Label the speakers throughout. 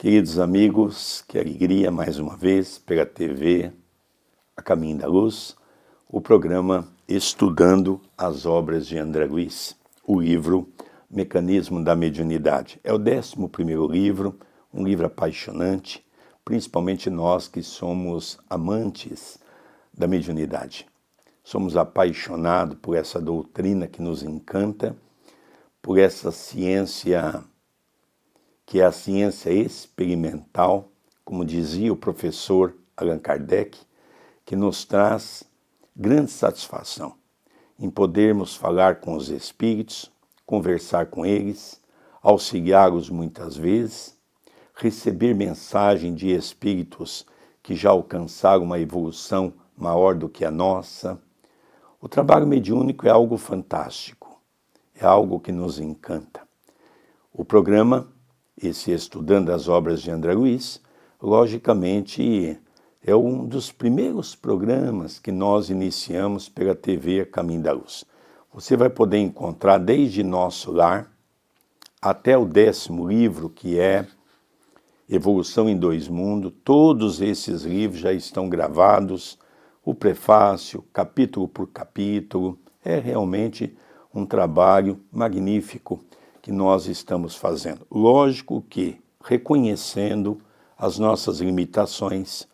Speaker 1: Queridos amigos, que alegria mais uma vez pela TV A Caminho da Luz, o programa Estudando as Obras de André Luiz, o livro Mecanismo da Mediunidade. É o 11º livro, um livro apaixonante, principalmente nós que somos amantes da mediunidade. Somos apaixonados por essa doutrina que nos encanta, por essa ciência que é a ciência experimental, como dizia o professor Allan Kardec, que nos traz grande satisfação em podermos falar com os espíritos, conversar com eles, auxiliá-los muitas vezes, receber mensagem de espíritos que já alcançaram uma evolução maior do que a nossa. O trabalho mediúnico é algo fantástico, é algo que nos encanta. O programa, esse Estudando as Obras de André Luiz, logicamente é um dos primeiros programas que nós iniciamos pela TV A Caminho da Luz. Você vai poder encontrar desde Nosso Lar até o 10º livro, que é Evolução em Dois Mundos. Todos esses livros já estão gravados, o prefácio, capítulo por capítulo. É realmente um trabalho magnífico que nós estamos fazendo. Lógico que reconhecendo as nossas limitações,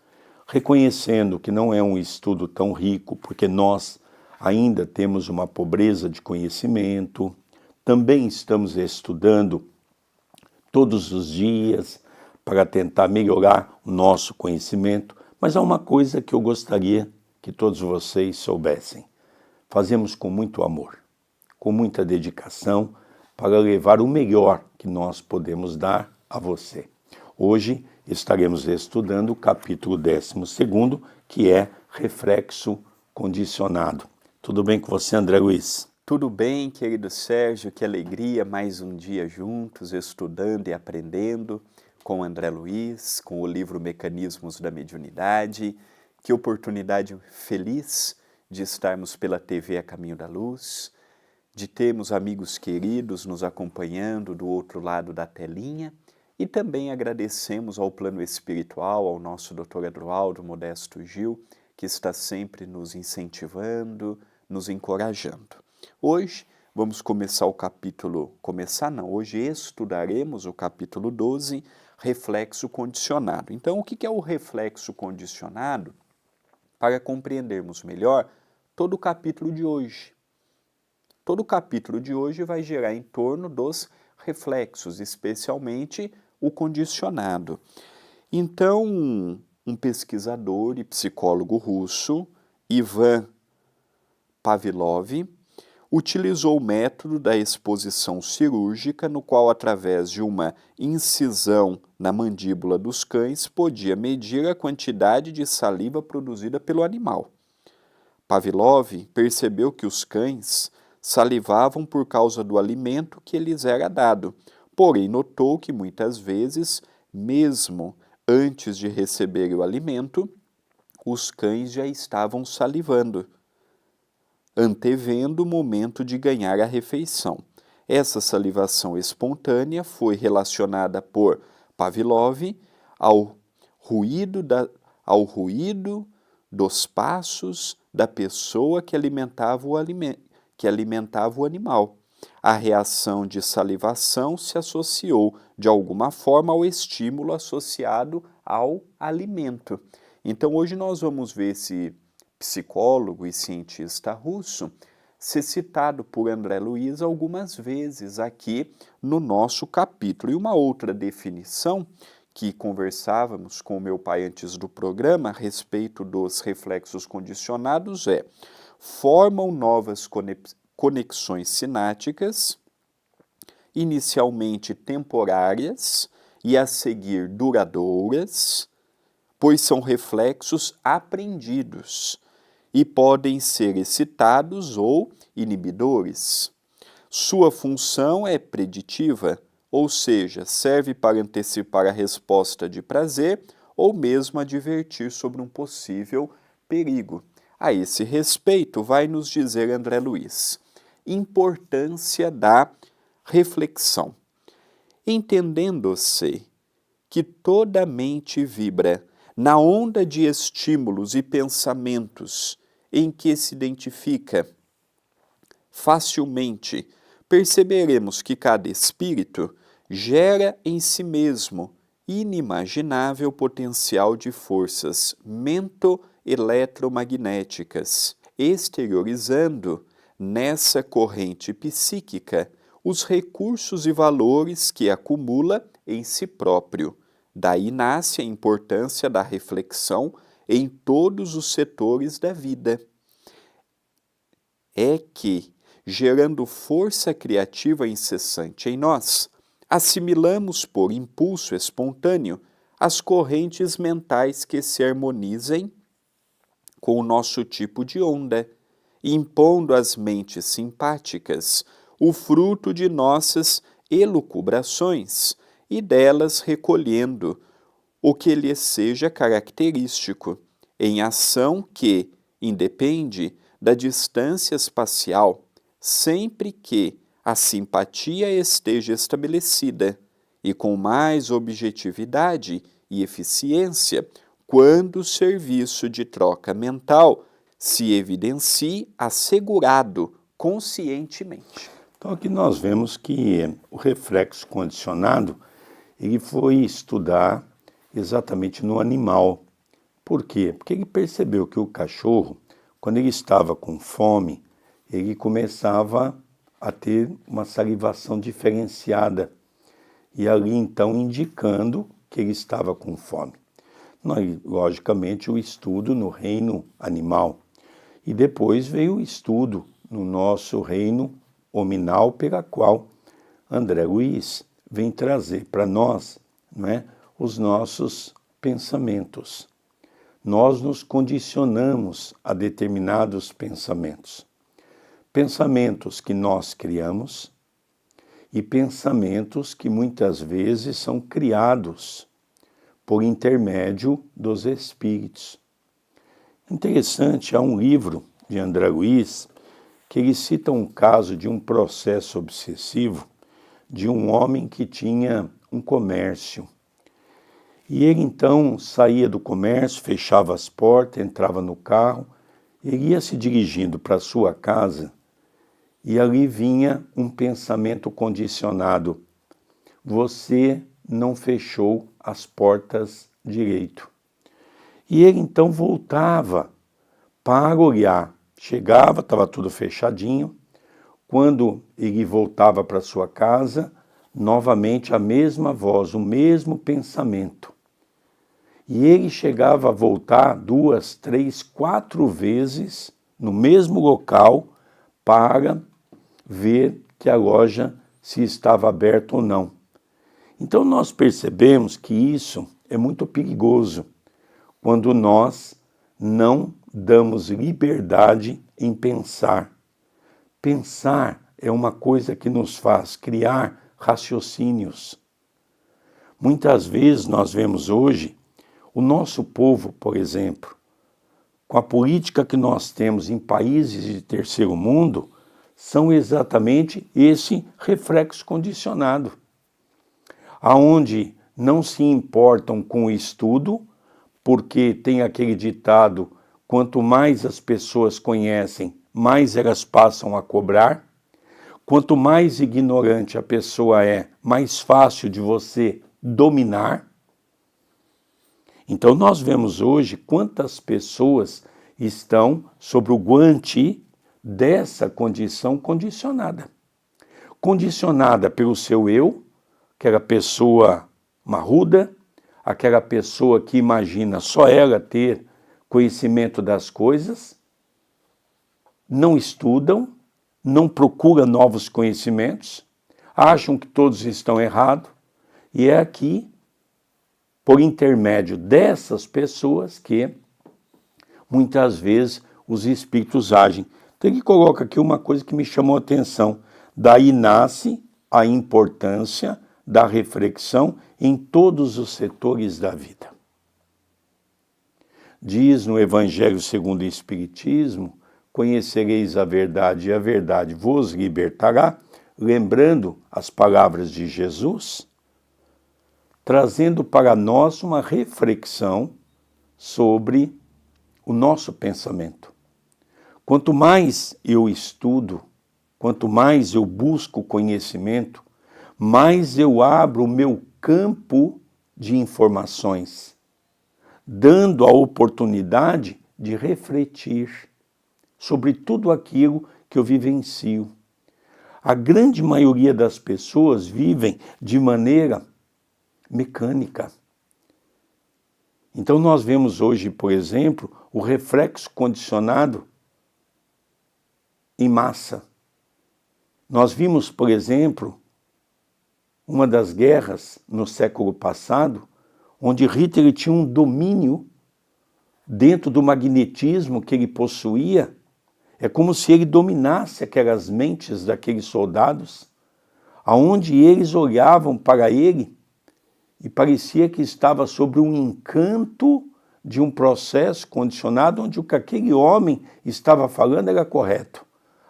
Speaker 1: reconhecendo que não é um estudo tão rico, porque nós ainda temos uma pobreza de conhecimento, também estamos estudando todos os dias para tentar melhorar o nosso conhecimento, mas há uma coisa que eu gostaria que todos vocês soubessem. Fazemos com muito amor, com muita dedicação, para levar o melhor que nós podemos dar a você. Hoje estaremos estudando o capítulo 12º, que é Reflexo Condicionado. Tudo bem com você, André Luiz?
Speaker 2: Tudo bem, querido Sérgio, que alegria, mais um dia juntos, estudando e aprendendo com André Luiz, com o livro Mecanismos da Mediunidade. Que oportunidade feliz de estarmos pela TV A Caminho da Luz, de termos amigos queridos nos acompanhando do outro lado da telinha, e também agradecemos ao plano espiritual, ao nosso Dr. Adroaldo Modesto Gil, que está sempre nos incentivando, nos encorajando. Hoje vamos começar o capítulo, hoje estudaremos o capítulo 12, Reflexo Condicionado. Então, o que é o reflexo condicionado? Para compreendermos melhor todo o capítulo de hoje. Todo o capítulo de hoje vai girar em torno dos reflexos, especialmente o condicionado. Então, um pesquisador e psicólogo russo, Ivan Pavlov, utilizou o método da exposição cirúrgica, no qual, através de uma incisão na mandíbula dos cães, podia medir a quantidade de saliva produzida pelo animal. Pavlov percebeu que os cães salivavam por causa do alimento que lhes era dado, porém notou que muitas vezes, mesmo antes de receber o alimento, os cães já estavam salivando, antevendo o momento de ganhar a refeição. Essa salivação espontânea foi relacionada por Pavlov ao ruído dos passos da pessoa que alimentava o animal. A reação de salivação se associou, de alguma forma, ao estímulo associado ao alimento. Então, hoje nós vamos ver esse psicólogo e cientista russo ser citado por André Luiz algumas vezes aqui no nosso capítulo. E uma outra definição que conversávamos com o meu pai antes do programa a respeito dos reflexos condicionados é: formam novas conexões sinápticas, inicialmente temporárias e a seguir duradouras, pois são reflexos aprendidos e podem ser excitados ou inibidores. Sua função é preditiva, ou seja, serve para antecipar a resposta de prazer ou mesmo advertir sobre um possível perigo. A esse respeito, vai nos dizer André Luiz: importância da reflexão. Entendendo-se que toda a mente vibra na onda de estímulos e pensamentos em que se identifica, facilmente perceberemos que cada espírito gera em si mesmo inimaginável potencial de forças mento-eletromagnéticas, exteriorizando nessa corrente psíquica os recursos e valores que acumula em si próprio. Daí nasce a importância da reflexão em todos os setores da vida. É que, gerando força criativa incessante em nós, assimilamos por impulso espontâneo as correntes mentais que se harmonizem com o nosso tipo de onda, impondo às mentes simpáticas o fruto de nossas elucubrações e delas recolhendo o que lhes seja característico, em ação que independe da distância espacial, sempre que a simpatia esteja estabelecida, e com mais objetividade e eficiência, quando o serviço de troca mental se evidencie assegurado conscientemente.
Speaker 1: Então aqui nós vemos que o reflexo condicionado, ele foi estudar exatamente no animal. Por quê? Porque ele percebeu que o cachorro, quando ele estava com fome, ele começava a ter uma salivação diferenciada, e ali então indicando que ele estava com fome. Logicamente o estudo no reino animal, e depois veio o estudo no nosso reino hominal, pela qual André Luiz vem trazer para nós, não é, os nossos pensamentos. Nós nos condicionamos a determinados pensamentos. Pensamentos que nós criamos e pensamentos que muitas vezes são criados por intermédio dos espíritos. Interessante, há um livro de André Luiz que ele cita um caso de um processo obsessivo de um homem que tinha um comércio. E ele então saía do comércio, fechava as portas, entrava no carro, ele ia se dirigindo para sua casa e ali vinha um pensamento condicionado: você não fechou as portas direito. E ele então voltava para olhar, chegava, estava tudo fechadinho. Quando ele voltava para sua casa, novamente a mesma voz, o mesmo pensamento. E ele chegava a voltar 2, 3, 4 vezes no mesmo local para ver que a loja se estava aberta ou não. Então nós percebemos que isso é muito perigoso quando nós não damos liberdade em pensar. Pensar é uma coisa que nos faz criar raciocínios. Muitas vezes nós vemos hoje o nosso povo, por exemplo, com a política que nós temos em países de terceiro mundo, são exatamente esse reflexo condicionado, aonde não se importam com o estudo, porque tem aquele ditado: quanto mais as pessoas conhecem, mais elas passam a cobrar. Quanto mais ignorante a pessoa é, mais fácil de você dominar. Então nós vemos hoje quantas pessoas estão sobre o guante dessa condição condicionada. Condicionada pelo seu eu, aquela pessoa marruda, aquela pessoa que imagina só ela ter conhecimento das coisas, não estudam, não procuram novos conhecimentos, acham que todos estão errados, e é aqui, por intermédio dessas pessoas, que muitas vezes os espíritos agem. Então ele coloca aqui uma coisa que me chamou a atenção: daí nasce a importância da reflexão em todos os setores da vida. Diz no Evangelho segundo o Espiritismo: conhecereis a verdade e a verdade vos libertará, lembrando as palavras de Jesus. trazendo para nós uma reflexão sobre o nosso pensamento. Quanto mais eu estudo, quanto mais eu busco conhecimento, mais eu abro o meu campo de informações, dando a oportunidade de refletir sobre tudo aquilo que eu vivencio. A grande maioria das pessoas vivem de maneira mecânica. Então nós vemos hoje, por exemplo, o reflexo condicionado em massa. Nós vimos, por exemplo, uma das guerras no século passado, onde Hitler tinha um domínio dentro do magnetismo que ele possuía. É como se ele dominasse aquelas mentes daqueles soldados, aonde eles olhavam para ele e parecia que estava sob um encanto de um processo condicionado, onde o que aquele homem estava falando era correto,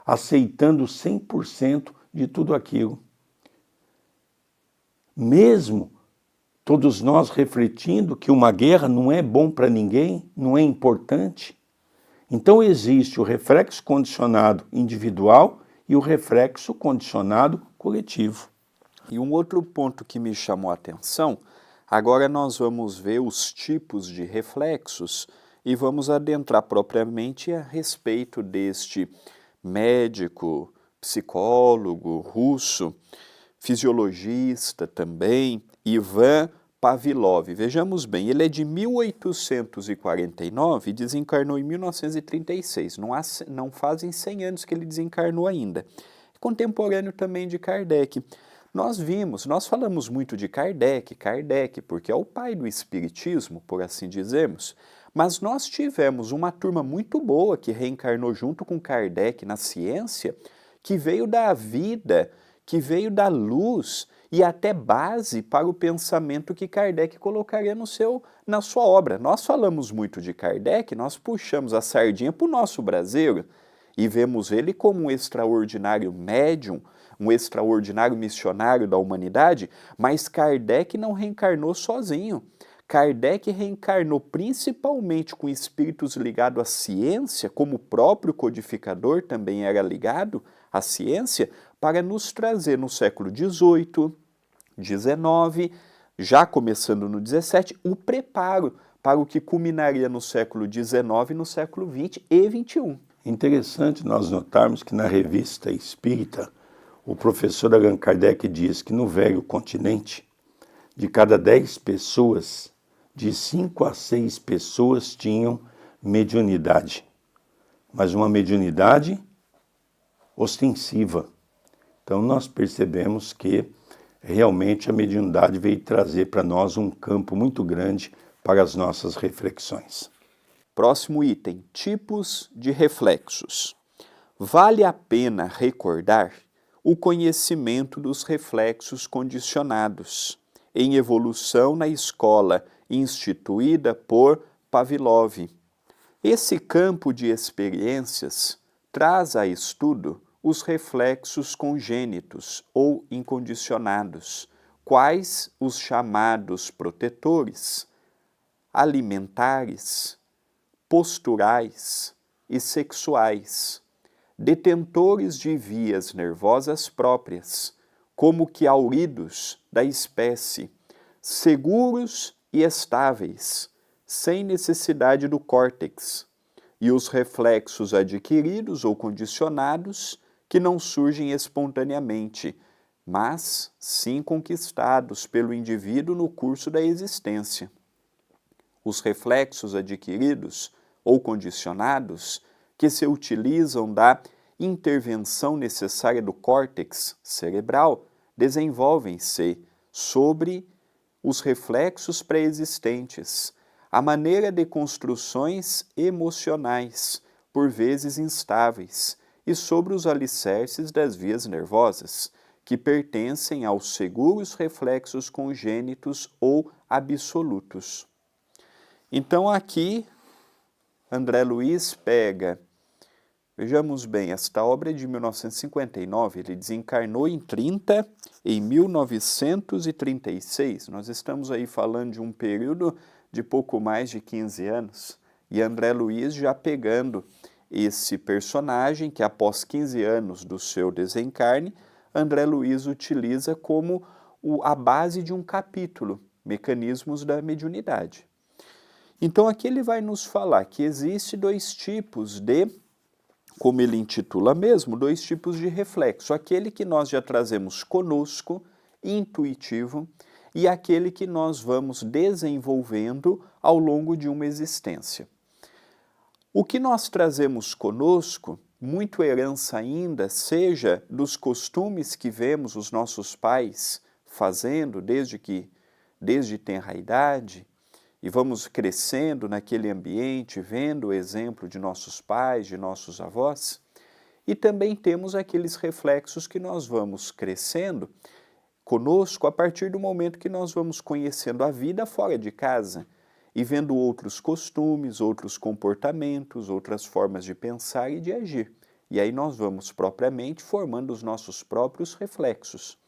Speaker 1: aceitando 100% de tudo aquilo. Mesmo todos nós refletindo que uma guerra não é bom para ninguém, não é importante. Então existe o reflexo condicionado individual e o reflexo condicionado coletivo.
Speaker 2: E um outro ponto que me chamou a atenção, agora nós vamos ver os tipos de reflexos e vamos adentrar propriamente a respeito deste médico, psicólogo russo, fisiologista também, Ivan Pavlov. Vejamos bem, ele é de 1849 e desencarnou em 1936. Não fazem 100 anos que ele desencarnou ainda. Contemporâneo também de Kardec. Nós falamos muito de Kardec, porque é o pai do espiritismo, por assim dizermos, mas nós tivemos uma turma muito boa que reencarnou junto com Kardec na ciência, que veio da vida, que veio da luz e até base para o pensamento que Kardec colocaria na sua obra. Nós falamos muito de Kardec, nós puxamos a sardinha para o nosso braseiro e vemos ele como um extraordinário médium, um extraordinário missionário da humanidade, mas Kardec não reencarnou sozinho. Kardec reencarnou principalmente com espíritos ligados à ciência, como o próprio codificador também era ligado à ciência, para nos trazer no século XVIII, XIX, já começando no XVII, o preparo para o que culminaria no século XIX, no século XX e XXI.
Speaker 1: Interessante nós notarmos que na revista Espírita, o professor Allan Kardec diz que no velho continente, de cada 10 pessoas, de 5 a 6 pessoas tinham mediunidade, mas uma mediunidade ostensiva. Então nós percebemos que realmente a mediunidade veio trazer para nós um campo muito grande para as nossas reflexões.
Speaker 2: Próximo item, tipos de reflexos. Vale a pena recordar o conhecimento dos reflexos condicionados, em evolução na escola instituída por Pavlov. Esse campo de experiências traz a estudo os reflexos congênitos ou incondicionados, quais os chamados protetores, alimentares, posturais e sexuais, detentores de vias nervosas próprias, como que auridos da espécie, seguros e estáveis, sem necessidade do córtex, e os reflexos adquiridos ou condicionados que não surgem espontaneamente, mas sim conquistados pelo indivíduo no curso da existência. Os reflexos adquiridos ou condicionados que se utilizam da intervenção necessária do córtex cerebral desenvolvem-se sobre os reflexos pré-existentes, a maneira de construções emocionais, por vezes instáveis, e sobre os alicerces das vias nervosas, que pertencem aos seguros reflexos congênitos ou absolutos. Então aqui, André Luiz pega, Vejamos bem, esta obra é de 1959, ele desencarnou em 1936. Nós estamos aí falando de um período de pouco mais de 15 anos. E André Luiz já pegando esse personagem que após 15 anos do seu desencarne, André Luiz utiliza como a base de um capítulo, Mecanismos da Mediunidade. Então aqui ele vai nos falar que existe dois tipos de, como ele intitula mesmo, dois tipos de reflexo. Aquele que nós já trazemos conosco, intuitivo, e aquele que nós vamos desenvolvendo ao longo de uma existência. O que nós trazemos conosco, muito herança ainda, seja dos costumes que vemos os nossos pais fazendo desde tenra idade, e vamos crescendo naquele ambiente, vendo o exemplo de nossos pais, de nossos avós, e também temos aqueles reflexos que nós vamos crescendo conosco a partir do momento que nós vamos conhecendo a vida fora de casa e vendo outros costumes, outros comportamentos, outras formas de pensar e de agir. E aí nós vamos propriamente formando os nossos próprios reflexos.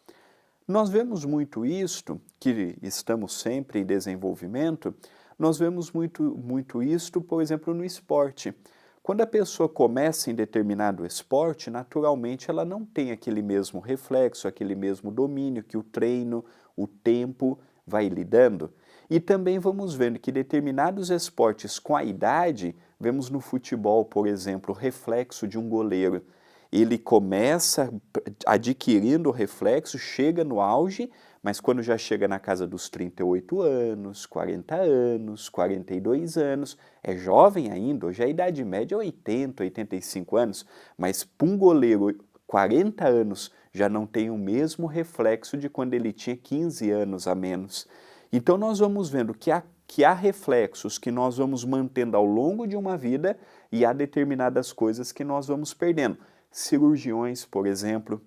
Speaker 2: Nós vemos muito isto, que estamos sempre em desenvolvimento, nós vemos muito isto, por exemplo, no esporte. Quando a pessoa começa em determinado esporte, naturalmente ela não tem aquele mesmo reflexo, aquele mesmo domínio que o treino, o tempo vai lhe dando. E também vamos vendo que determinados esportes com a idade, vemos no futebol, por exemplo, o reflexo de um goleiro. Ele começa adquirindo o reflexo, chega no auge, mas quando já chega na casa dos 38 anos, 40 anos, 42 anos, é jovem ainda, hoje a idade média é 80, 85 anos, mas para um goleiro 40 anos já não tem o mesmo reflexo de quando ele tinha 15 anos a menos. Então nós vamos vendo que há reflexos que nós vamos mantendo ao longo de uma vida e há determinadas coisas que nós vamos perdendo. Cirurgiões, por exemplo,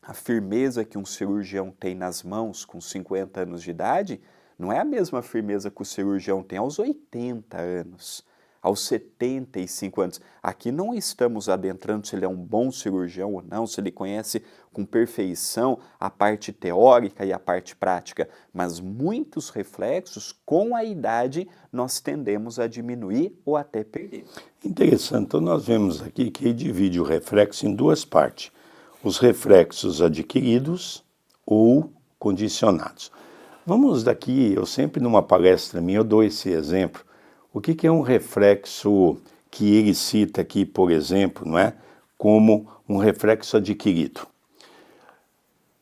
Speaker 2: a firmeza que um cirurgião tem nas mãos com 50 anos de idade não é a mesma firmeza que o cirurgião tem aos 80 anos, aos 75 anos. Aqui não estamos adentrando se ele é um bom cirurgião ou não, se ele conhece com perfeição a parte teórica e a parte prática, mas muitos reflexos, com a idade, nós tendemos a diminuir ou até perder.
Speaker 1: Interessante, então nós vemos aqui que ele divide o reflexo em duas partes. Os reflexos adquiridos ou condicionados. Vamos daqui, eu sempre numa palestra minha eu dou esse exemplo. O que é um reflexo que ele cita aqui, por exemplo, não é? Como um reflexo adquirido?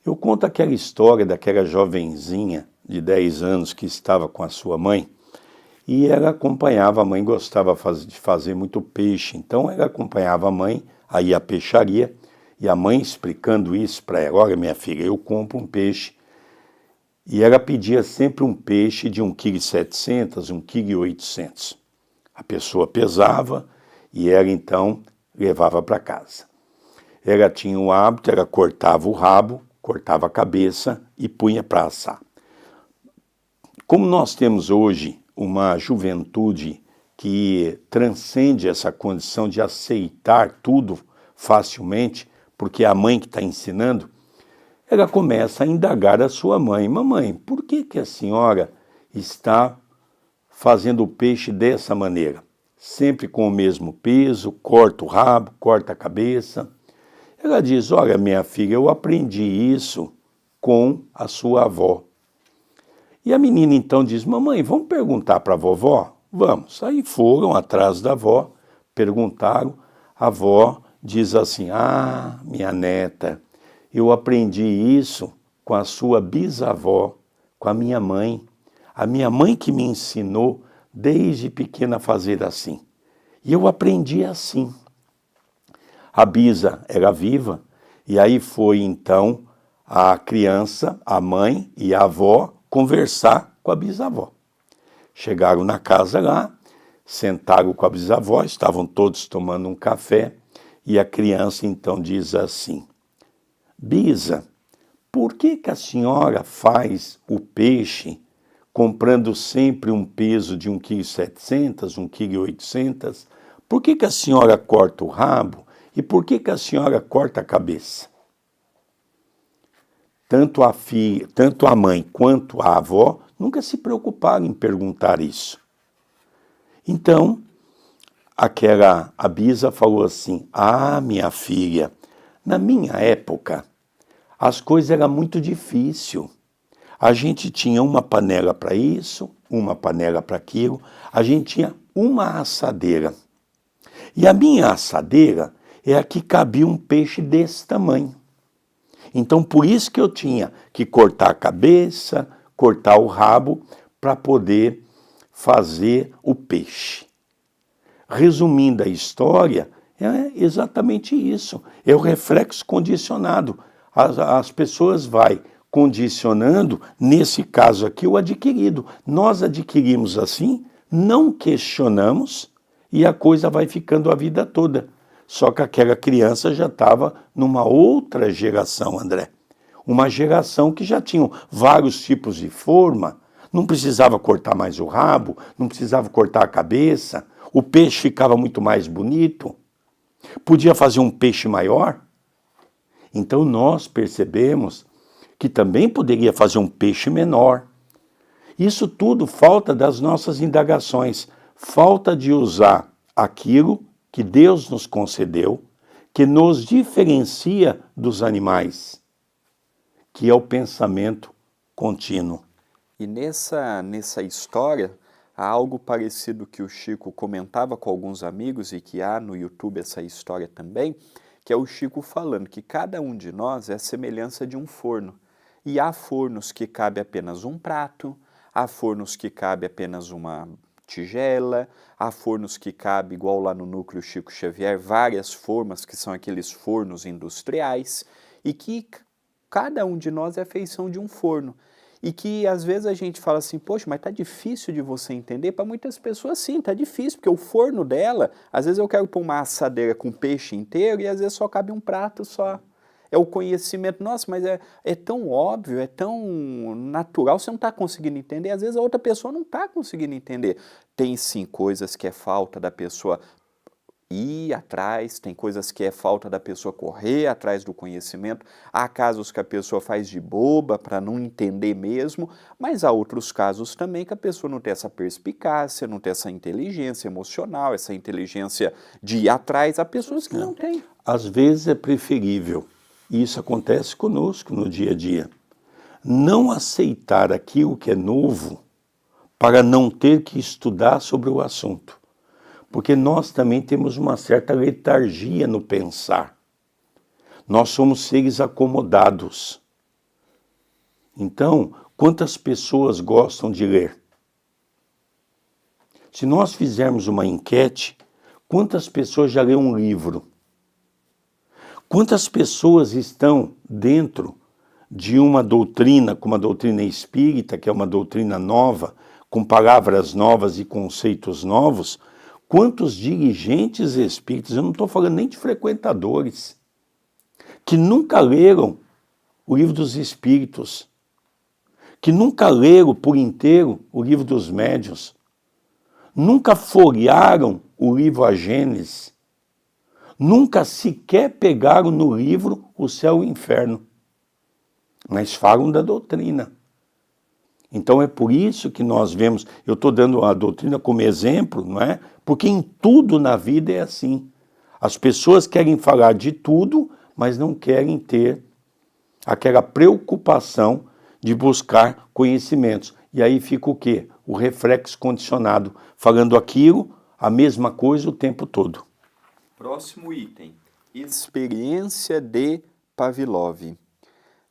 Speaker 1: Eu conto aquela história daquela jovenzinha de 10 anos que estava com a sua mãe e ela acompanhava, a mãe gostava de fazer muito peixe, então ela acompanhava a mãe, aí à peixaria, e a mãe explicando isso para ela: olha, minha filha, eu compro um peixe, e ela pedia sempre um peixe de 1,7 kg, 1,8 kg. A pessoa pesava e ela então levava para casa. Ela tinha o hábito, ela cortava o rabo, cortava a cabeça e punha para assar. Como nós temos hoje uma juventude que transcende essa condição de aceitar tudo facilmente, porque é a mãe que está ensinando, ela começa a indagar a sua mãe: mamãe, por que a senhora está fazendo o peixe dessa maneira? Sempre com o mesmo peso, corta o rabo, corta a cabeça. Ela diz: olha, minha filha, eu aprendi isso com a sua avó. E a menina então diz: mamãe, vamos perguntar para a vovó? Vamos. Aí foram atrás da avó, perguntaram. A avó diz assim: ah, minha neta, eu aprendi isso com a sua bisavó, com a minha mãe. A minha mãe que me ensinou desde pequena a fazer assim. E eu aprendi assim. A bisa era viva, e aí foi então a criança, a mãe e a avó conversar com a bisavó. Chegaram na casa lá, sentaram com a bisavó, estavam todos tomando um café, e a criança então diz assim: Bisa, por que a senhora faz o peixe comprando sempre um peso de 1,7 kg, 1,8 kg? Por que a senhora corta o rabo E por que que a senhora corta a cabeça? Tanto a filha, tanto a mãe quanto a avó nunca se preocuparam em perguntar isso. Então, a bisa falou assim: ah, minha filha, na minha época, as coisas eram muito difíceis. A gente tinha uma panela para isso, uma panela para aquilo, a gente tinha uma assadeira. E a minha assadeira é a que cabia um peixe desse tamanho. Então, por isso que eu tinha que cortar a cabeça, cortar o rabo, para poder fazer o peixe. Resumindo a história, é exatamente isso. É o reflexo condicionado. As pessoas vão condicionando, nesse caso aqui, o adquirido. Nós adquirimos assim, não questionamos e a coisa vai ficando a vida toda. Só que aquela criança já estava numa outra geração, André. Uma geração que já tinha vários tipos de forma, não precisava cortar mais o rabo, não precisava cortar a cabeça, o peixe ficava muito mais bonito, podia fazer um peixe maior. Então nós percebemos que também poderia fazer um peixe menor. Isso tudo falta das nossas indagações, falta de usar aquilo que Deus nos concedeu, que nos diferencia dos animais, que é o pensamento contínuo.
Speaker 2: E nessa história, há algo parecido que o Chico comentava com alguns amigos e que há no YouTube essa história também, que é o Chico falando que cada um de nós é a semelhança de um forno. E há fornos que cabe apenas um prato, há fornos que cabe apenas uma tigela, há fornos que cabe, igual lá no Núcleo Chico Xavier, várias formas que são aqueles fornos industriais, e que cada um de nós é a feição de um forno. E que às vezes a gente fala assim, poxa, mas tá difícil de você entender. Para muitas pessoas sim, tá difícil, porque o forno dela, às vezes eu quero pôr uma assadeira com peixe inteiro e às vezes só cabe um prato só. É o conhecimento, nossa, mas é tão óbvio, é tão natural, você não está conseguindo entender, às vezes a outra pessoa não está conseguindo entender. Tem sim coisas que é falta da pessoa ir atrás, tem coisas que é falta da pessoa correr atrás do conhecimento, há casos que a pessoa faz de boba para não entender mesmo, mas há outros casos também que a pessoa não tem essa perspicácia, não tem essa inteligência emocional, essa inteligência de ir atrás, há pessoas que não têm.
Speaker 1: Às vezes é preferível, e isso acontece conosco no dia a dia, não aceitar aquilo que é novo para não ter que estudar sobre o assunto. Porque nós também temos uma certa letargia no pensar. Nós somos seres acomodados. Então, quantas pessoas gostam de ler? Se nós fizermos uma enquete, quantas pessoas já leram um livro? Quantas pessoas estão dentro de uma doutrina, como a doutrina espírita, que é uma doutrina nova, com palavras novas e conceitos novos? Quantos dirigentes espíritas, eu não estou falando nem de frequentadores, que nunca leram o livro dos espíritos, que nunca leram por inteiro o livro dos médiuns, nunca folhearam o livro A Gênese, nunca sequer pegaram no livro O Céu e o Inferno, mas falam da doutrina. Então é por isso que nós vemos, eu estou dando a doutrina como exemplo, não é? Porque em tudo na vida é assim. As pessoas querem falar de tudo, mas não querem ter aquela preocupação de buscar conhecimentos. E aí fica o quê? O reflexo condicionado, falando aquilo, a mesma coisa o tempo todo.
Speaker 2: Próximo item, experiência de Pavlov.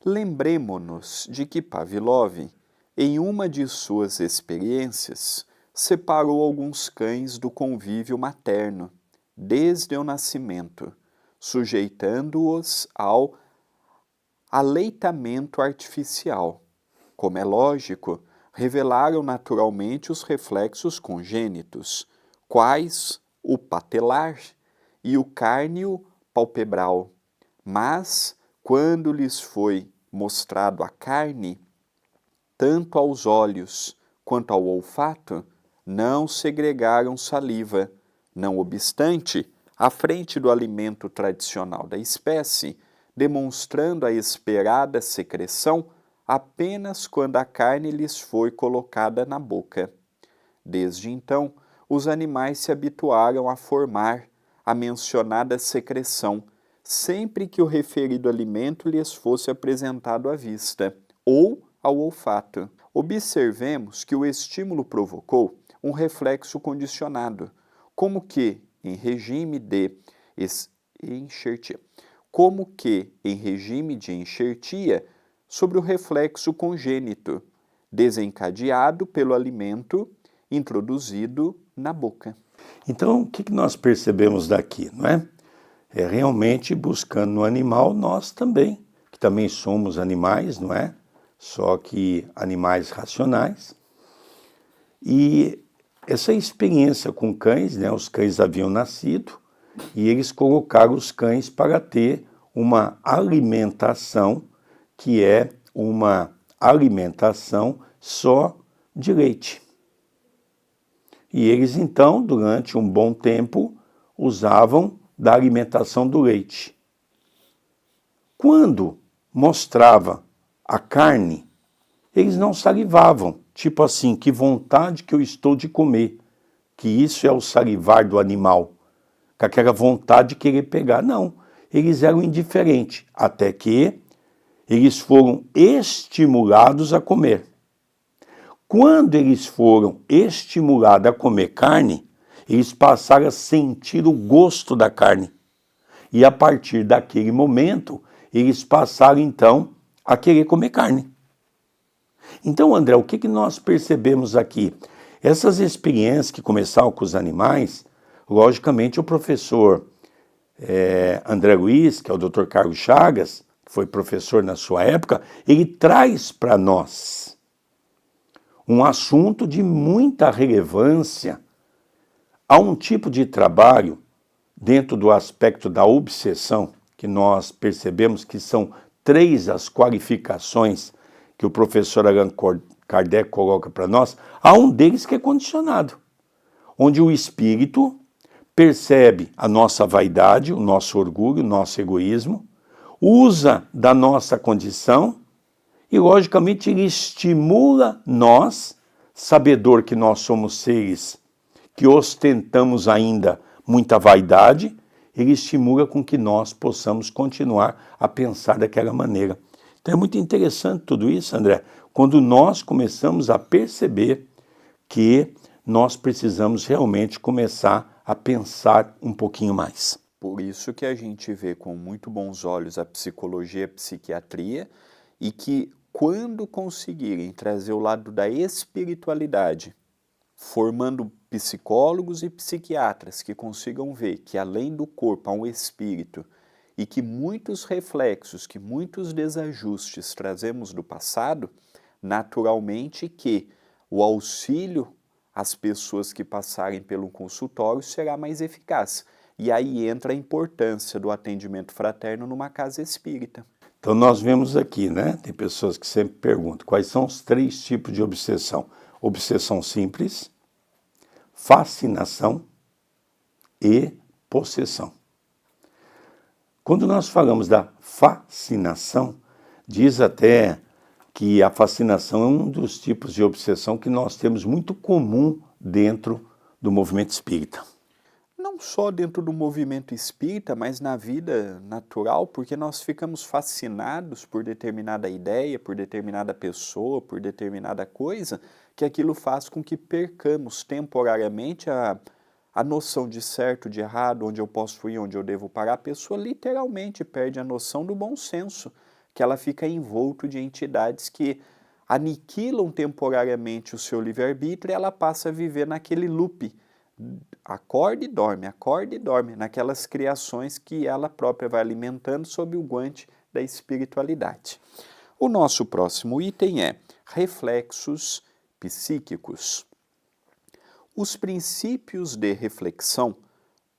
Speaker 2: Lembremo-nos de que Pavlov, em uma de suas experiências, separou alguns cães do convívio materno, desde o nascimento, sujeitando-os ao aleitamento artificial. Como é lógico, revelaram naturalmente os reflexos congênitos, quais o patelar e o cárneo palpebral. Mas, quando lhes foi mostrado a carne, tanto aos olhos quanto ao olfato, não segregaram saliva. Não obstante, à frente do alimento tradicional da espécie, demonstrando a esperada secreção apenas quando a carne lhes foi colocada na boca. Desde então, os animais se habituaram a formar a mencionada secreção sempre que o referido alimento lhes fosse apresentado à vista ou ao olfato. Observemos que o estímulo provocou um reflexo condicionado, como que em regime de enxertia, sobre o reflexo congênito, desencadeado pelo alimento introduzido na boca.
Speaker 1: Então, o que nós percebemos daqui, não é? É realmente buscando no animal nós também, que também somos animais, não é? Só que animais racionais. E essa experiência com cães, né? Os cães haviam nascido e eles colocaram os cães para ter uma alimentação que é uma alimentação só de leite. E eles então, durante um bom tempo, usavam da alimentação do leite. Quando mostrava a carne, eles não salivavam, tipo assim, que vontade que eu estou de comer, que isso é o salivar do animal, com aquela vontade de querer pegar. Não, eles eram indiferentes, até que eles foram estimulados a comer. Quando eles foram estimulados a comer carne, eles passaram a sentir o gosto da carne. E a partir daquele momento, eles passaram então a querer comer carne. Então, André, o que nós percebemos aqui? Essas experiências que começaram com os animais, logicamente o professor André Luiz, que é o Dr. Carlos Chagas, que foi professor na sua época, ele traz para nós um assunto de muita relevância a um tipo de trabalho dentro do aspecto da obsessão, que nós percebemos que são 3 as qualificações que o professor Allan Kardec coloca para nós. Há um deles que é condicionado, onde o espírito percebe a nossa vaidade, o nosso orgulho, o nosso egoísmo, usa da nossa condição e, logicamente, ele estimula nós, sabedor que nós somos seres que ostentamos ainda muita vaidade, ele estimula com que nós possamos continuar a pensar daquela maneira. Então é muito interessante tudo isso, André, quando nós começamos a perceber que nós precisamos realmente começar a pensar um pouquinho mais.
Speaker 2: Por isso que a gente vê com muito bons olhos a psicologia e a psiquiatria, e que quando conseguirem trazer o lado da espiritualidade, formando psicólogos e psiquiatras que consigam ver que além do corpo há um espírito e que muitos reflexos, que muitos desajustes trazemos do passado, naturalmente que o auxílio às pessoas que passarem pelo consultório será mais eficaz. E aí entra a importância do atendimento fraterno numa casa espírita.
Speaker 1: Então nós vemos aqui, né? Tem pessoas que sempre perguntam quais são os 3 tipos de obsessão. Obsessão simples, fascinação e possessão. Quando nós falamos da fascinação, diz até que a fascinação é um dos tipos de obsessão que nós temos muito comum dentro do movimento espírita.
Speaker 2: Não só dentro do movimento espírita, mas na vida natural, porque nós ficamos fascinados por determinada ideia, por determinada pessoa, por determinada coisa, que aquilo faz com que percamos temporariamente a noção de certo, de errado, onde eu posso ir, onde eu devo parar. A pessoa literalmente perde a noção do bom senso, que ela fica envolto de entidades que aniquilam temporariamente o seu livre-arbítrio e ela passa a viver naquele loop. Acorde e dorme, naquelas criações que ela própria vai alimentando sob o guante da espiritualidade. O nosso próximo item é reflexos psíquicos. Os princípios de reflexão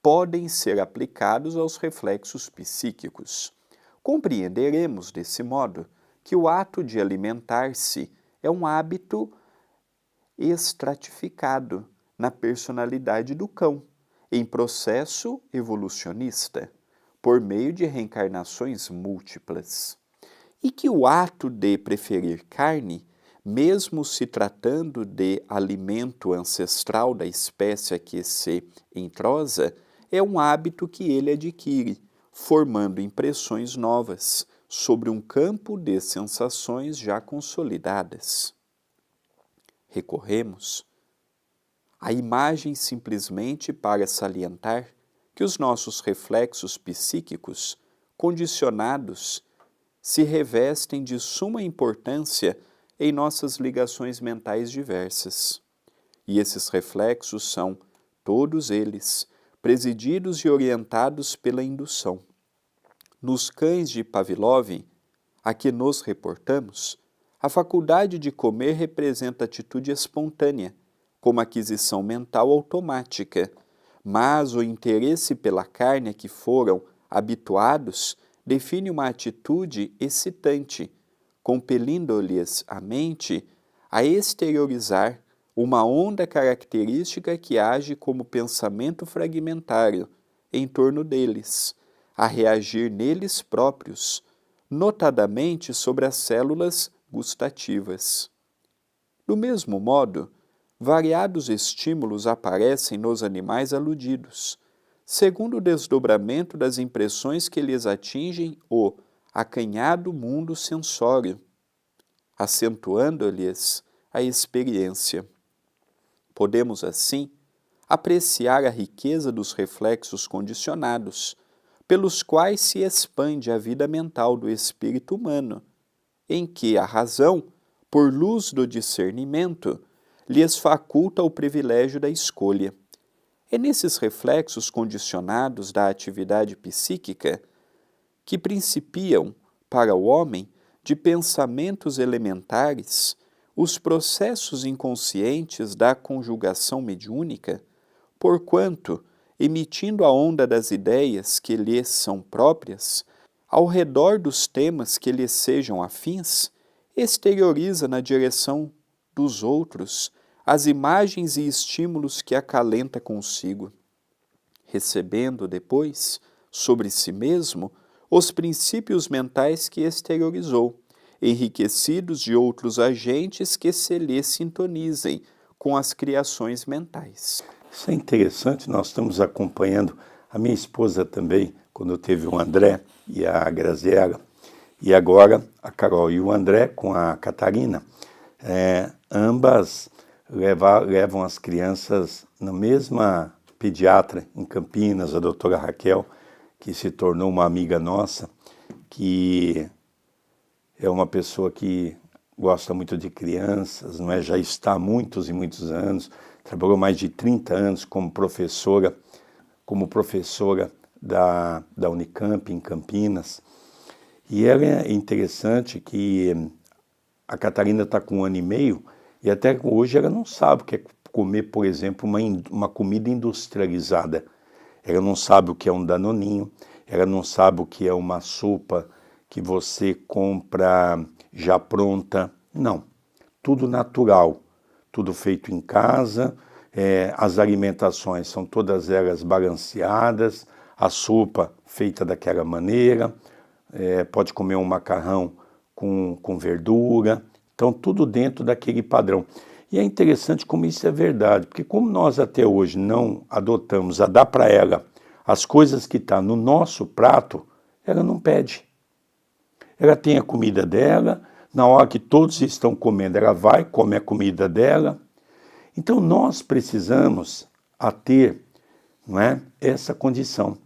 Speaker 2: podem ser aplicados aos reflexos psíquicos. Compreenderemos, desse modo, que o ato de alimentar-se é um hábito estratificado na personalidade do cão, em processo evolucionista, por meio de reencarnações múltiplas. E que o ato de preferir carne, mesmo se tratando de alimento ancestral da espécie a que se entrosa, é um hábito que ele adquire, formando impressões novas sobre um campo de sensações já consolidadas. Recorremos à imagem simplesmente para salientar que os nossos reflexos psíquicos, condicionados, se revestem de suma importância em nossas ligações mentais diversas. E esses reflexos são, todos eles, presididos e orientados pela indução. Nos cães de Pavlov, a que nos reportamos, a faculdade de comer representa atitude espontânea, como aquisição mental automática, mas o interesse pela carne a que foram habituados define uma atitude excitante, compelindo-lhes a mente a exteriorizar uma onda característica que age como pensamento fragmentário em torno deles, a reagir neles próprios, notadamente sobre as células gustativas. Do mesmo modo, variados estímulos aparecem nos animais aludidos, segundo o desdobramento das impressões que lhes atingem o acanhado mundo sensório, acentuando-lhes a experiência. Podemos, assim, apreciar a riqueza dos reflexos condicionados, pelos quais se expande a vida mental do espírito humano, em que a razão, por luz do discernimento, lhes faculta o privilégio da escolha. É nesses reflexos condicionados da atividade psíquica que principiam, para o homem, de pensamentos elementares, os processos inconscientes da conjugação mediúnica, porquanto, emitindo a onda das ideias que lhes são próprias, ao redor dos temas que lhes sejam afins, exterioriza na direção dos outros as imagens e estímulos que acalenta consigo, recebendo depois, sobre si mesmo, os princípios mentais que exteriorizou, enriquecidos de outros agentes que se lhe sintonizem com as criações mentais.
Speaker 1: Isso é interessante, nós estamos acompanhando a minha esposa também, quando teve o André e a Graziella, e agora a Carol e o André com a Catarina, ambas levam as crianças na mesma pediatra em Campinas, a doutora Raquel, que se tornou uma amiga nossa, que é uma pessoa que gosta muito de crianças, não é? Já está há muitos e muitos anos, trabalhou mais de 30 anos como professora da Unicamp em Campinas. E é interessante que a Catarina está com 1 ano e meio, e até hoje ela não sabe o que é comer, por exemplo, uma comida industrializada. Ela não sabe o que é um danoninho, ela não sabe o que é uma sopa que você compra já pronta. Não, tudo natural, tudo feito em casa, as alimentações são todas elas balanceadas, a sopa feita daquela maneira, pode comer um macarrão com verdura, então tudo dentro daquele padrão. E é interessante como isso é verdade, porque como nós até hoje não adotamos a dar para ela as coisas que estão no nosso prato, ela não pede. Ela tem a comida dela, na hora que todos estão comendo, ela vai comer a comida dela. Então nós precisamos ter, não é, essa condição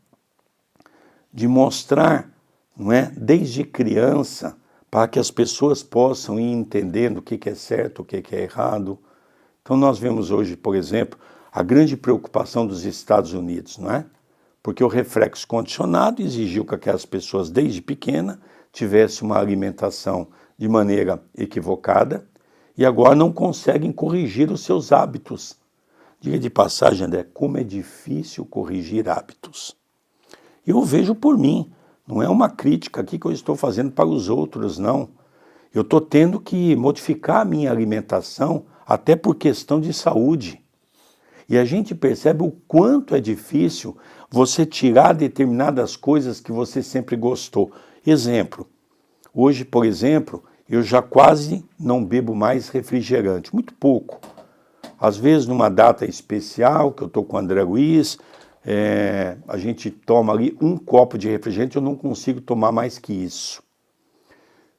Speaker 1: de mostrar, não é, desde criança, para que as pessoas possam ir entendendo o que é certo, o que é errado. Então nós vemos hoje, por exemplo, a grande preocupação dos Estados Unidos, não é? Porque o reflexo condicionado exigiu que aquelas pessoas, desde pequena, tivessem uma alimentação de maneira equivocada e agora não conseguem corrigir os seus hábitos. Diga de passagem, André, como é difícil corrigir hábitos. Eu vejo por mim. Não é uma crítica aqui que eu estou fazendo para os outros, não. Eu estou tendo que modificar a minha alimentação até por questão de saúde. E a gente percebe o quanto é difícil você tirar determinadas coisas que você sempre gostou. Exemplo, hoje, por exemplo, eu já quase não bebo mais refrigerante, muito pouco. Às vezes, numa data especial, que eu estou com o André Luiz, a gente toma ali um copo de refrigerante, eu não consigo tomar mais que isso.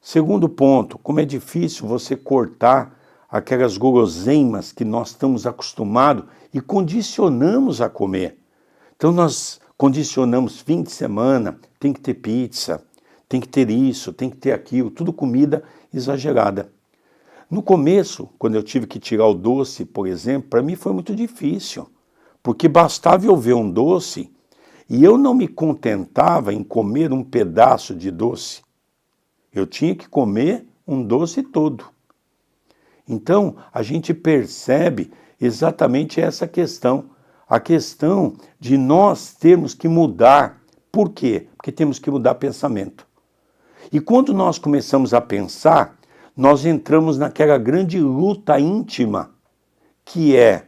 Speaker 1: Segundo ponto, como é difícil você cortar aquelas guloseimas que nós estamos acostumados e condicionamos a comer. Então nós condicionamos fim de semana, tem que ter pizza, tem que ter isso, tem que ter aquilo, tudo comida exagerada. No começo, quando eu tive que tirar o doce, por exemplo, para mim foi muito difícil, porque bastava eu ver um doce e eu não me contentava em comer um pedaço de doce. Eu tinha que comer um doce todo. Então, a gente percebe exatamente essa questão, a questão de nós termos que mudar. Por quê? Porque temos que mudar pensamento. E quando nós começamos a pensar, nós entramos naquela grande luta íntima, que é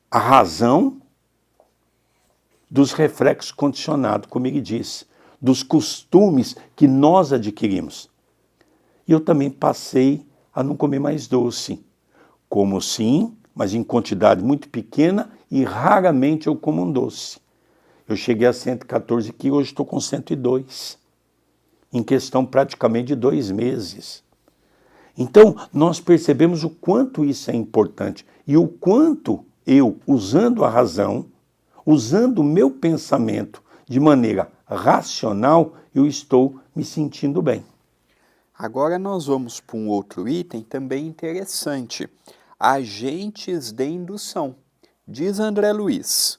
Speaker 1: a razão dos reflexos condicionados, como ele disse, dos costumes que nós adquirimos. E eu também passei a não comer mais doce. Como sim, mas em quantidade muito pequena e raramente eu como um doce. Eu cheguei a 114 quilos, hoje estou com 102. Em questão praticamente de 2 meses. Então, nós percebemos o quanto isso é importante e o quanto eu, usando a razão, usando o meu pensamento de maneira racional, eu estou me sentindo bem.
Speaker 2: Agora nós vamos para um outro item também interessante. Agentes de indução. Diz André Luiz,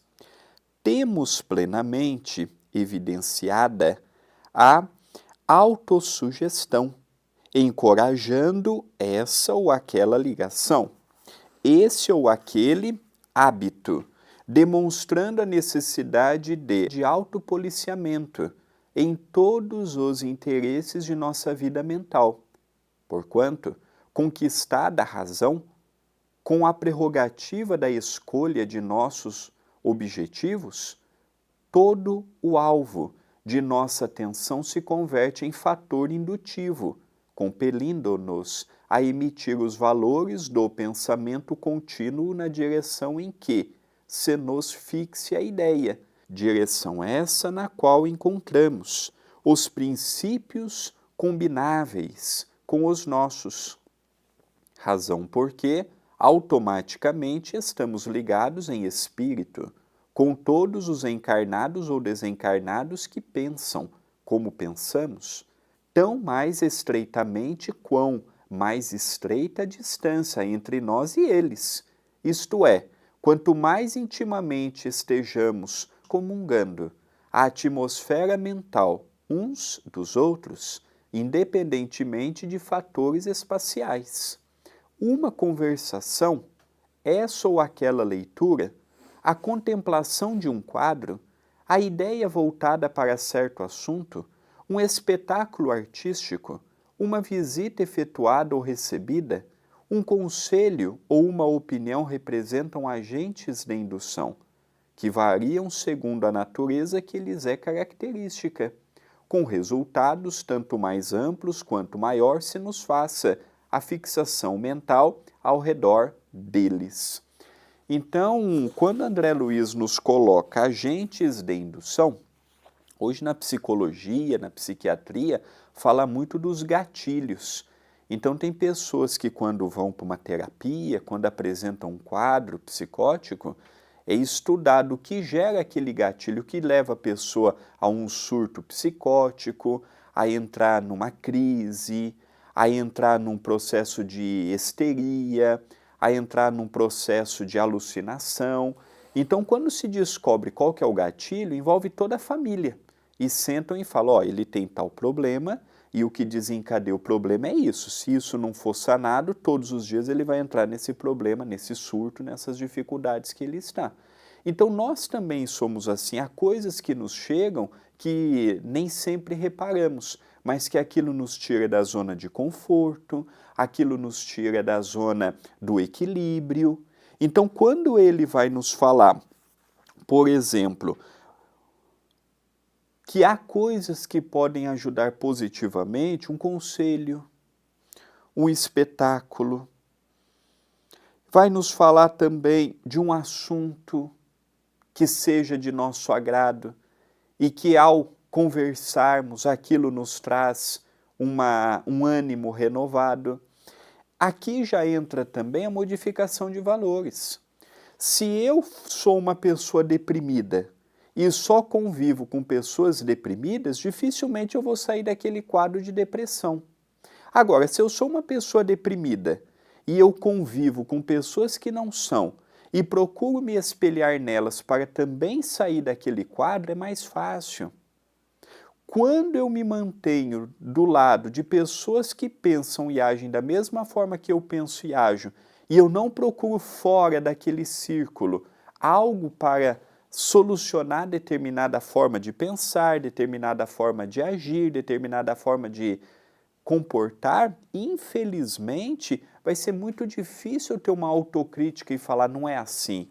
Speaker 2: temos plenamente evidenciada a autossugestão, encorajando essa ou aquela ligação, esse ou aquele hábito, demonstrando a necessidade de autopoliciamento em todos os interesses de nossa vida mental. Porquanto, conquistada a razão, com a prerrogativa da escolha de nossos objetivos, todo o alvo de nossa atenção se converte em fator indutivo, compelindo-nos a emitir os valores do pensamento contínuo na direção em que se nos fixe a ideia, direção essa na qual encontramos os princípios combináveis com os nossos. Razão porque, automaticamente, estamos ligados em espírito com todos os encarnados ou desencarnados que pensam como pensamos, tão mais estreitamente quão mais estreita a distância entre nós e eles. Isto é, quanto mais intimamente estejamos comungando a atmosfera mental uns dos outros, independentemente de fatores espaciais. Uma conversação, essa ou aquela leitura, a contemplação de um quadro, a ideia voltada para certo assunto, um espetáculo artístico, uma visita efetuada ou recebida, um conselho ou uma opinião representam agentes de indução, que variam segundo a natureza que lhes é característica, com resultados tanto mais amplos quanto maior se nos faça a fixação mental ao redor deles. Então, quando André Luiz nos coloca agentes de indução, hoje na psicologia, na psiquiatria, fala muito dos gatilhos. Então, tem pessoas que quando vão para uma terapia, quando apresentam um quadro psicótico, é estudado o que gera aquele gatilho, que leva a pessoa a um surto psicótico, a entrar numa crise, a entrar num processo de histeria, a entrar num processo de alucinação. Então, quando se descobre qual que é o gatilho, envolve toda a família. E sentam e falam, ele tem tal problema e o que desencadeia o problema é isso. Se isso não for sanado, todos os dias ele vai entrar nesse problema, nesse surto, nessas dificuldades que ele está. Então, nós também somos assim. Há coisas que nos chegam que nem sempre reparamos, mas que aquilo nos tira da zona de conforto, aquilo nos tira da zona do equilíbrio. Então, quando ele vai nos falar, por exemplo, que há coisas que podem ajudar positivamente, um conselho, um espetáculo, vai nos falar também de um assunto que seja de nosso agrado e que ao conversarmos aquilo nos traz um ânimo renovado. Aqui já entra também a modificação de valores. Se eu sou uma pessoa deprimida e só convivo com pessoas deprimidas, dificilmente eu vou sair daquele quadro de depressão. Agora, se eu sou uma pessoa deprimida e eu convivo com pessoas que não são e procuro me espelhar nelas para também sair daquele quadro, é mais fácil. Quando eu me mantenho do lado de pessoas que pensam e agem da mesma forma que eu penso e ajo, e eu não procuro fora daquele círculo algo para solucionar determinada forma de pensar, determinada forma de agir, determinada forma de comportar, infelizmente, vai ser muito difícil ter uma autocrítica e falar, não é assim,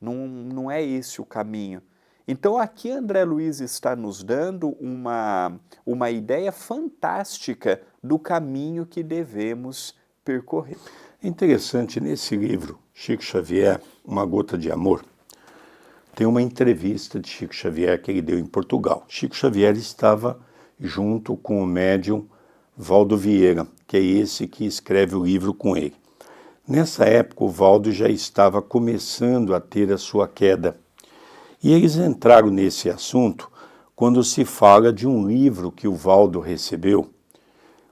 Speaker 2: não é esse o caminho. Então aqui André Luiz está nos dando uma ideia fantástica do caminho que devemos percorrer.
Speaker 1: É interessante, nesse livro, Chico Xavier, Uma Gota de Amor, tem uma entrevista de Chico Xavier que ele deu em Portugal. Chico Xavier estava junto com o médium Valdo Vieira, que é esse que escreve o livro com ele. Nessa época, o Valdo já estava começando a ter a sua queda. E eles entraram nesse assunto quando se fala de um livro que o Valdo recebeu,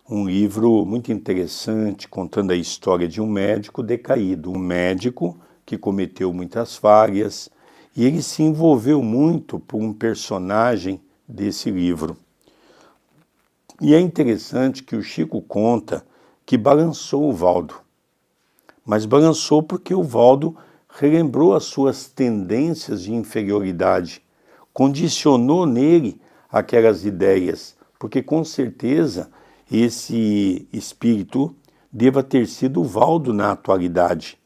Speaker 1: um livro muito interessante, contando a história de um médico decaído, um médico que cometeu muitas falhas, e ele se envolveu muito por um personagem desse livro. E é interessante que o Chico conta que balançou o Valdo, mas balançou porque o Valdo relembrou as suas tendências de inferioridade, condicionou nele aquelas ideias, porque com certeza esse espírito deva ter sido o Valdo na atualidade.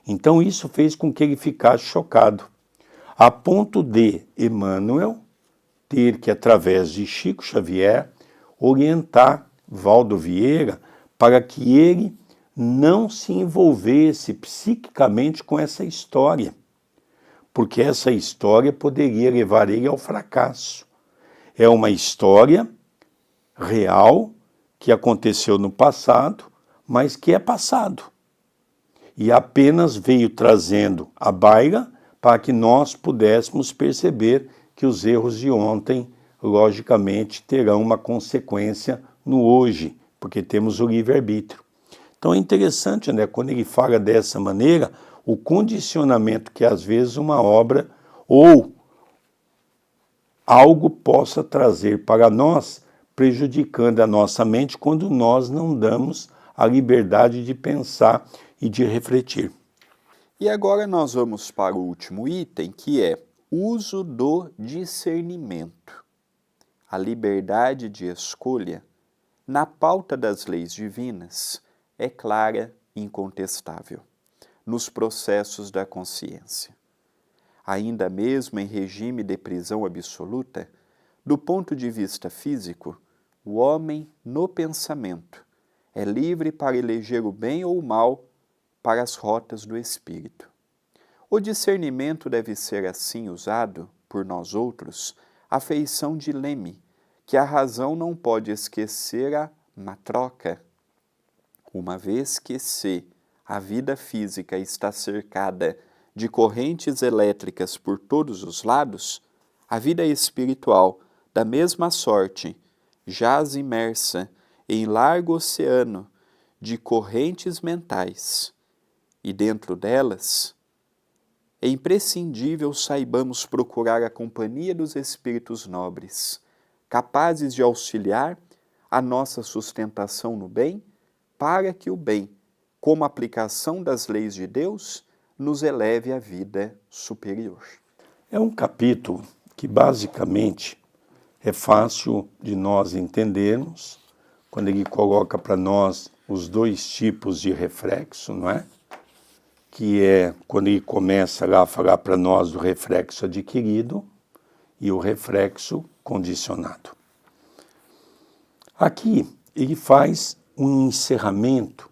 Speaker 1: Então isso fez com que ele ficasse chocado, a ponto de Emmanuel ter que, através de Chico Xavier, orientar Valdo Vieira para que ele não se envolvesse psiquicamente com essa história, porque essa história poderia levar ele ao fracasso. É uma história real que aconteceu no passado, mas que é passado. E apenas veio trazendo à baila para que nós pudéssemos perceber que os erros de ontem, logicamente, terão uma consequência no hoje, porque temos o livre-arbítrio. Então é interessante, né, quando ele fala dessa maneira, o condicionamento que às vezes uma obra ou algo possa trazer para nós, prejudicando a nossa mente quando nós não damos a liberdade de pensar e de refletir.
Speaker 2: E agora nós vamos para o último item, que é uso do discernimento. A liberdade de escolha, na pauta das leis divinas, é clara e incontestável, nos processos da consciência. Ainda mesmo em regime de prisão absoluta, do ponto de vista físico, o homem, no pensamento, é livre para eleger o bem ou o mal para as rotas do espírito. O discernimento deve ser assim usado, por nós outros, à feição de leme, que a razão não pode esquecer a matroca, uma vez que se a vida física está cercada de correntes elétricas por todos os lados, a vida espiritual, da mesma sorte, jaz imersa em largo oceano de correntes mentais, e dentro delas é imprescindível saibamos procurar a companhia dos espíritos nobres, capazes de auxiliar a nossa sustentação no bem, para que o bem, como aplicação das leis de Deus, nos eleve à vida superior.
Speaker 1: É um capítulo que basicamente é fácil de nós entendermos, quando ele coloca para nós os dois tipos de reflexo, não é? que é quando ele começa lá a falar para nós do reflexo adquirido e o reflexo condicionado. Aqui ele faz um encerramento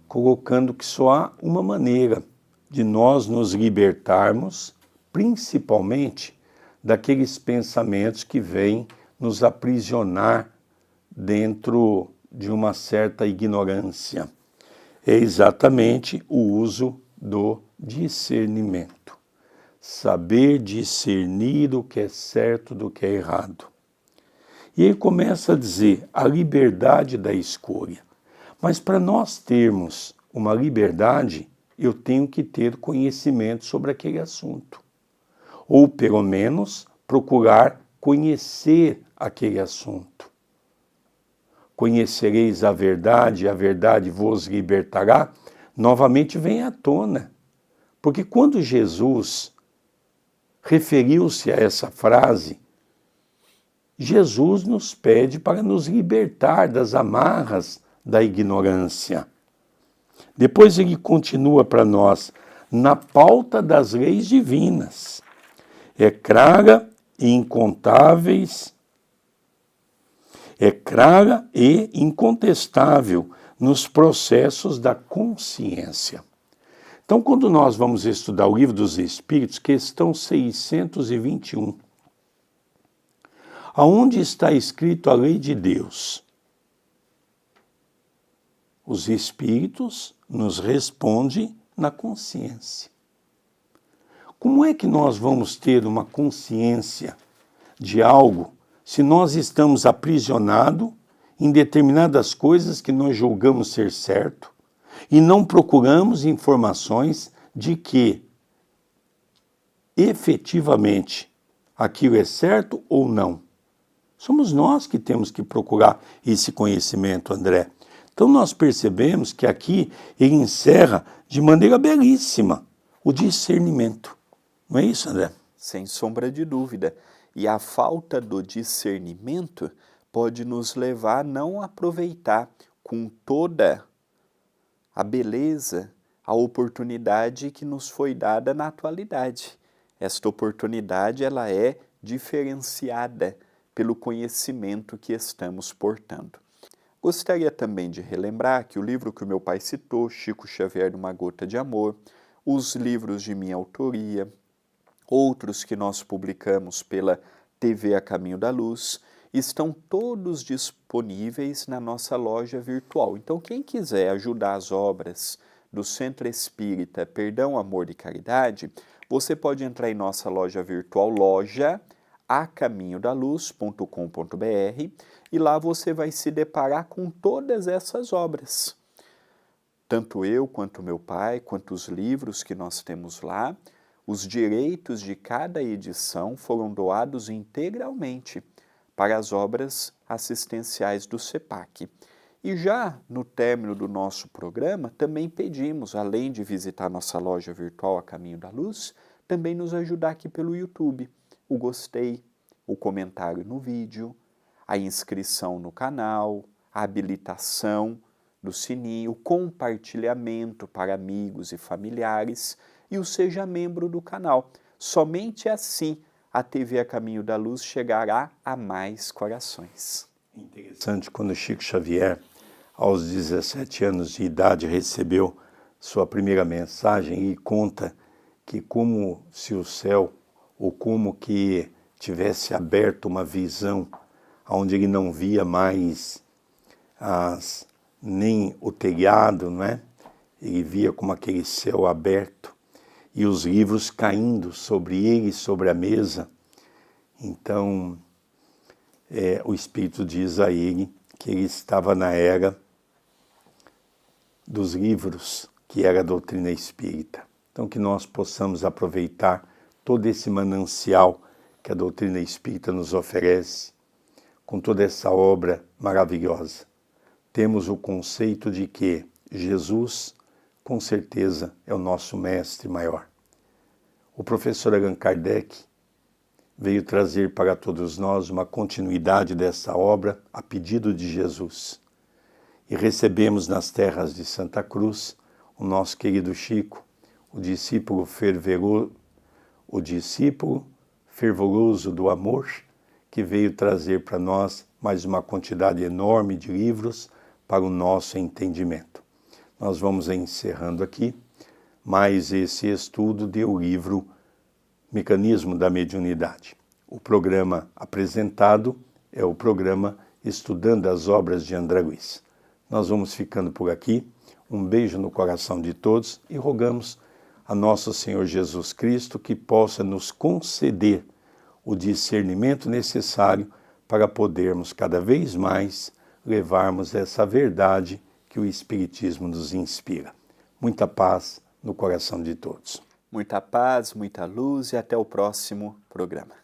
Speaker 1: colocando que só há uma maneira de nós nos libertarmos, principalmente daqueles pensamentos que vêm nos aprisionar dentro de uma certa ignorância. É exatamente o uso do discernimento. Saber discernir o que é certo do que é errado. E ele começa a dizer a liberdade da escolha. Mas para nós termos uma liberdade, eu tenho que ter conhecimento sobre aquele assunto. Ou, pelo menos, procurar conhecer aquele assunto. Conhecereis a verdade vos libertará, novamente vem à tona. Porque quando Jesus referiu-se a essa frase, Jesus nos pede para nos libertar das amarras da ignorância. Depois ele continua para nós, na pauta das leis divinas. É clara e incontestável nos processos da consciência. Então, quando nós vamos estudar o Livro dos Espíritos, questão 621, aonde está escrito a lei de Deus? Os Espíritos nos respondem na consciência. Como é que nós vamos ter uma consciência de algo se nós estamos aprisionados em determinadas coisas que nós julgamos ser certo e não procuramos informações de que efetivamente aquilo é certo ou não? Somos nós que temos que procurar esse conhecimento, André. Então nós percebemos que aqui ele encerra de maneira belíssima o discernimento. Não é isso, André?
Speaker 2: Sem sombra de dúvida. E a falta do discernimento pode nos levar a não aproveitar com toda a beleza a oportunidade que nos foi dada na atualidade. Esta oportunidade ela é diferenciada pelo conhecimento que estamos portando. Gostaria também de relembrar que o livro que o meu pai citou, Chico Xavier, Uma Gota de Amor, os livros de minha autoria, outros que nós publicamos pela TV A Caminho da Luz, estão todos disponíveis na nossa loja virtual. Então, quem quiser ajudar as obras do Centro Espírita Perdão, Amor e Caridade, você pode entrar em nossa loja virtual, loja.acaminhodaluz.com.br, e lá você vai se deparar com todas essas obras. Tanto eu, quanto meu pai, quanto os livros que nós temos lá, os direitos de cada edição foram doados integralmente para as obras assistenciais do CEPAC. E já no término do nosso programa, também pedimos, além de visitar nossa loja virtual A Caminho da Luz, também nos ajudar aqui pelo YouTube. O gostei, o comentário no vídeo, a inscrição no canal, a habilitação do sininho, o compartilhamento para amigos e familiares e o seja membro do canal. Somente assim a TV A Caminho da Luz chegará a mais corações.
Speaker 1: Interessante, quando Chico Xavier, aos 17 anos de idade, recebeu sua primeira mensagem e conta que como se o céu, ou como que tivesse aberto uma visão onde ele não via mais nem o telhado, não é? Ele via como aquele céu aberto e os livros caindo sobre ele, sobre a mesa. Então, o Espírito diz a ele que ele estava na era dos livros, que era a doutrina espírita. Então, que nós possamos aproveitar todo esse manancial que a doutrina espírita nos oferece, com toda essa obra maravilhosa. Temos o conceito de que Jesus, com certeza, é o nosso mestre maior. O professor Allan Kardec veio trazer para todos nós uma continuidade dessa obra a pedido de Jesus. E recebemos nas terras de Santa Cruz o nosso querido Chico, o discípulo fervoroso do amor, que veio trazer para nós mais uma quantidade enorme de livros para o nosso entendimento. Nós vamos encerrando aqui mais esse estudo do livro Mecanismo da Mediunidade. O programa apresentado é o programa Estudando as Obras de André Luiz. Nós vamos ficando por aqui. Um beijo no coração de todos e rogamos a nosso Senhor Jesus Cristo que possa nos conceder o discernimento necessário para podermos cada vez mais levarmos essa verdade que o Espiritismo nos inspira. Muita paz no coração de todos.
Speaker 2: Muita paz, muita luz e até o próximo programa.